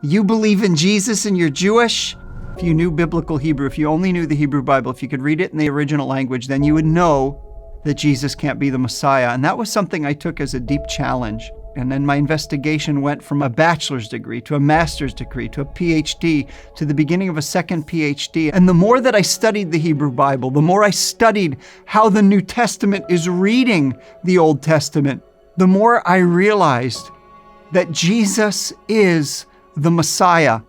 You believe in Jesus and you're Jewish? If you knew biblical Hebrew, if you only knew the Hebrew Bible, if you could read it in the original language, then you would know that Jesus can't be the Messiah. And that was something I took as a deep challenge. And then my investigation went from a bachelor's degree to a master's degree to a PhD to the beginning of a second PhD. And the more that I studied the Hebrew Bible, the more I studied how the New Testament is reading the Old Testament, the more I realized that Jesus is the Messiah.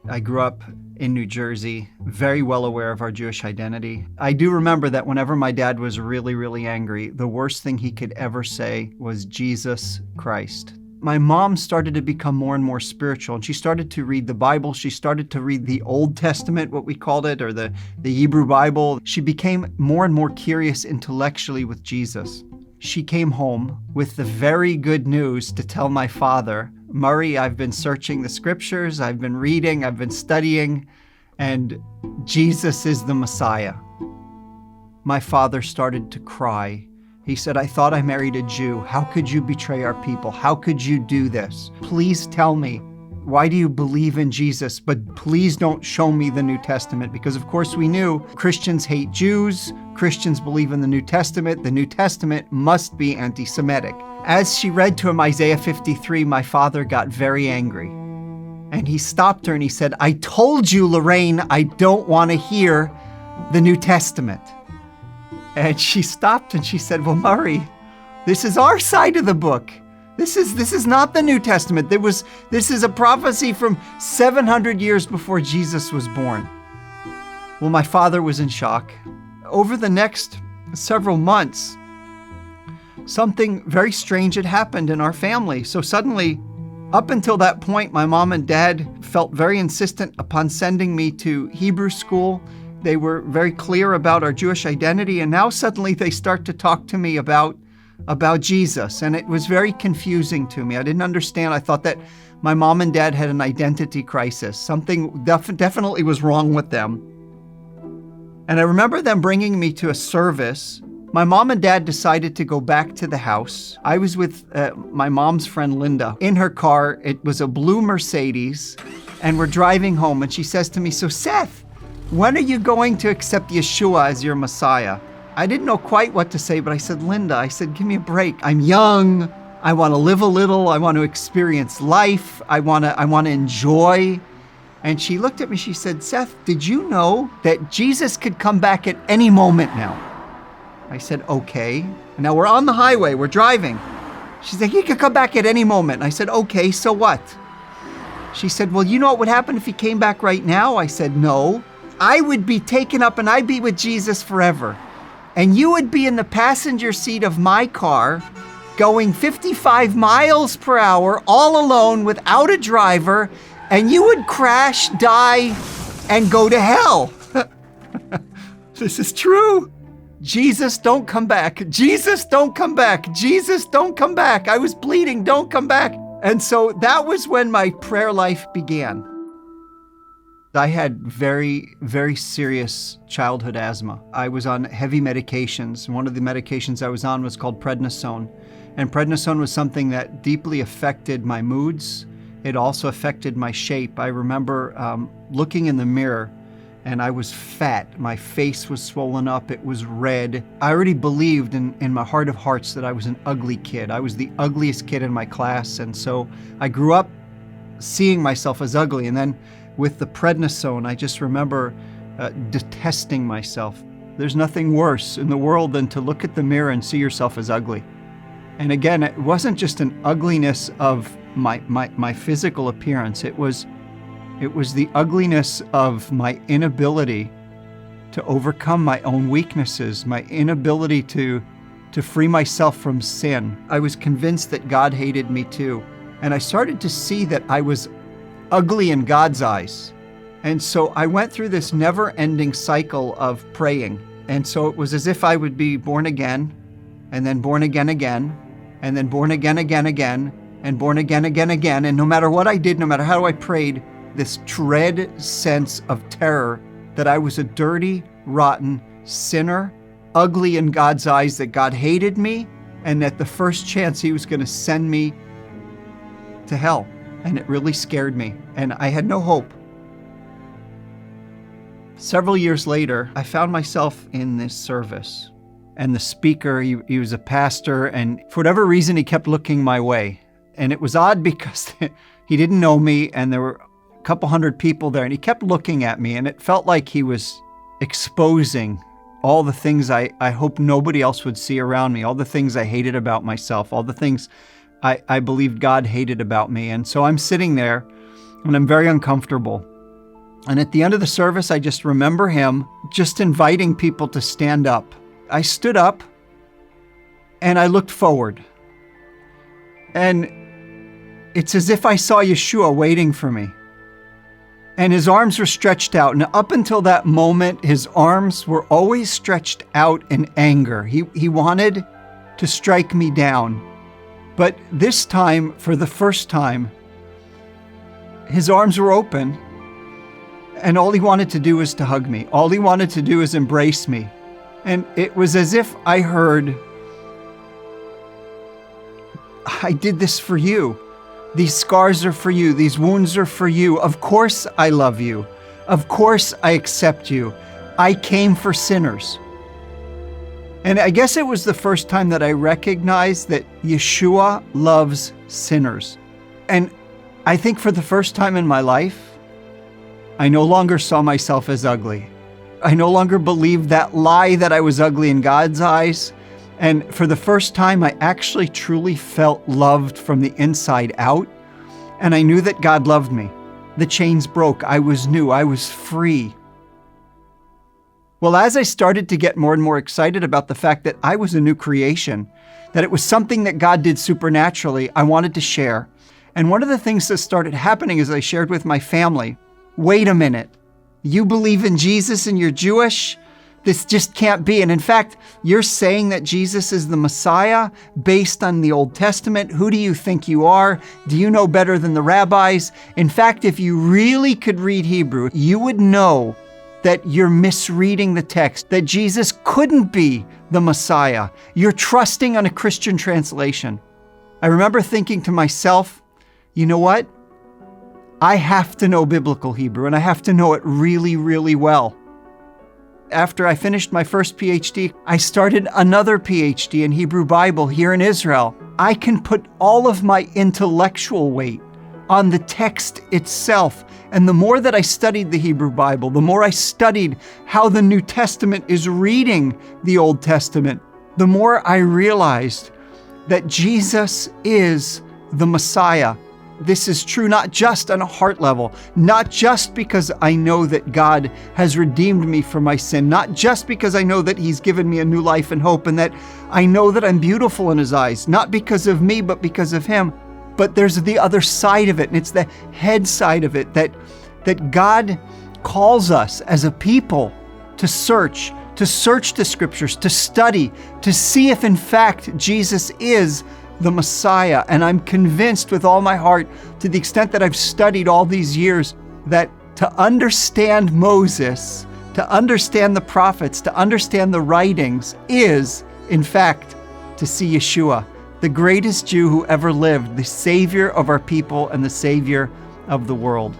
I grew up in New Jersey, very well aware of our Jewish identity. I do remember that whenever my dad was really, really angry, the worst thing he could ever say was Jesus Christ. My mom started to become more and more spiritual, and she started to read the Bible. She started to read the Old Testament, what we called it, or the Hebrew Bible. She became more and more curious intellectually with Jesus. She came home with the very good news to tell my father, Murray, I've been searching the scriptures, I've been reading, I've been studying, and Jesus is the Messiah. My father started to cry. He said, I thought I married a Jew. How could you betray our people? How could you do this? Please tell me, why do you believe in Jesus? But please don't show me the New Testament, because of course we knew Christians hate Jews, Christians believe in the New Testament must be anti-Semitic. As she read to him Isaiah 53, my father got very angry. And he stopped her and he said, I told you, Lorraine, I don't want to hear the New Testament. And she stopped and she said, well, Murray, this is our side of the book. This is not the New Testament. This is a prophecy from 700 years before Jesus was born. Well, my father was in shock. Over the next several months, something very strange had happened in our family. So suddenly, up until that point, my mom and dad felt very insistent upon sending me to Hebrew school. They were very clear about our Jewish identity, and now suddenly they start to talk to me about Jesus, and it was very confusing to me. I didn't understand. I thought that my mom and dad had an identity crisis. Something definitely was wrong with them. And I remember them bringing me to a service. My mom and dad decided to go back to the house. I was with my mom's friend Linda in her car. It was a blue Mercedes, and we're driving home, and she says to me, so Seth, when are you going to accept Yeshua as your Messiah? I didn't know quite what to say, but I said, Linda, give me a break. I'm young. I want to live a little. I want to experience life. I want to enjoy. And she looked at me, she said, Seth, did you know that Jesus could come back at any moment now? I said, okay. And now we're on the highway, we're driving. She said, he could come back at any moment. I said, okay, so what? She said, well, you know what would happen if he came back right now? I said, no. I would be taken up and I'd be with Jesus forever. And you would be in the passenger seat of my car going 55 miles per hour all alone without a driver, and you would crash, die, and go to hell. This is true. Jesus, don't come back. Jesus, don't come back. Jesus, don't come back. I was bleeding. Don't come back. And so that was when my prayer life began. I had very, very serious childhood asthma. I was on heavy medications. One of the medications I was on was called prednisone. And prednisone was something that deeply affected my moods. It also affected my shape. I remember looking in the mirror, and I was fat. My face was swollen up. It was red. I already believed in my heart of hearts that I was an ugly kid. I was the ugliest kid in my class. And so I grew up seeing myself as ugly. And then with the prednisone, I just remember detesting myself. There's nothing worse in the world than to look at the mirror and see yourself as ugly. And again, it wasn't just an ugliness of my physical appearance. It was the ugliness of my inability to overcome my own weaknesses, my inability to free myself from sin. I was convinced that God hated me too. And I started to see that I was ugly in God's eyes. And so I went through this never-ending cycle of praying. And so it was as if I would be born again, and then born again again, and then born again again, and born again again. And no matter what I did, no matter how I prayed, this dread sense of terror that I was a dirty, rotten sinner, ugly in God's eyes, that God hated me, and that the first chance he was going to send me to hell. And it really scared me, and I had no hope. Several years later, I found myself in this service, and the speaker, he was a pastor, and for whatever reason, he kept looking my way. And it was odd because he didn't know me, and there were a couple hundred people there, and he kept looking at me, and it felt like he was exposing all the things I hope nobody else would see around me, all the things I hated about myself, all the things I believed God hated about me. And so I'm sitting there, and I'm very uncomfortable. And at the end of the service, I just remember him just inviting people to stand up. I stood up, and I looked forward. And it's as if I saw Yeshua waiting for me. And his arms were stretched out. And up until that moment, his arms were always stretched out in anger. He wanted to strike me down. But this time, for the first time, his arms were open. And all he wanted to do was to hug me. All he wanted to do is embrace me. And it was as if I heard, I did this for you. These scars are for you. These wounds are for you. Of course I love you. Of course I accept you. I came for sinners. And I guess it was the first time that I recognized that Yeshua loves sinners. And I think for the first time in my life, I no longer saw myself as ugly. I no longer believed that lie that I was ugly in God's eyes. And for the first time, I actually truly felt loved from the inside out. And I knew that God loved me. The chains broke. I was new. I was free. Well, as I started to get more and more excited about the fact that I was a new creation, that it was something that God did supernaturally, I wanted to share. And one of the things that started happening is I shared with my family, wait a minute, you believe in Jesus and you're Jewish? This just can't be. And in fact, you're saying that Jesus is the Messiah based on the Old Testament. Who do you think you are? Do you know better than the rabbis? In fact, if you really could read Hebrew, you would know that you're misreading the text, that Jesus couldn't be the Messiah. You're trusting on a Christian translation. I remember thinking to myself, you know what? I have to know biblical Hebrew, and I have to know it really, really well. After I finished my first PhD, I started another PhD in Hebrew Bible here in Israel. I can put all of my intellectual weight on the text itself. And the more that I studied the Hebrew Bible, the more I studied how the New Testament is reading the Old Testament, the more I realized that Jesus is the Messiah. This is true not just on a heart level, not just because I know that God has redeemed me from my sin, not just because I know that He's given me a new life and hope, and that I know that I'm beautiful in His eyes, not because of me, but because of Him. But there's the other side of it, and it's the head side of it, that God calls us as a people to search the Scriptures, to study, to see if in fact Jesus is the Messiah. And I'm convinced with all my heart, to the extent that I've studied all these years, that to understand Moses, to understand the prophets, to understand the writings is, in fact, to see Yeshua, the greatest Jew who ever lived, the Savior of our people and the Savior of the world.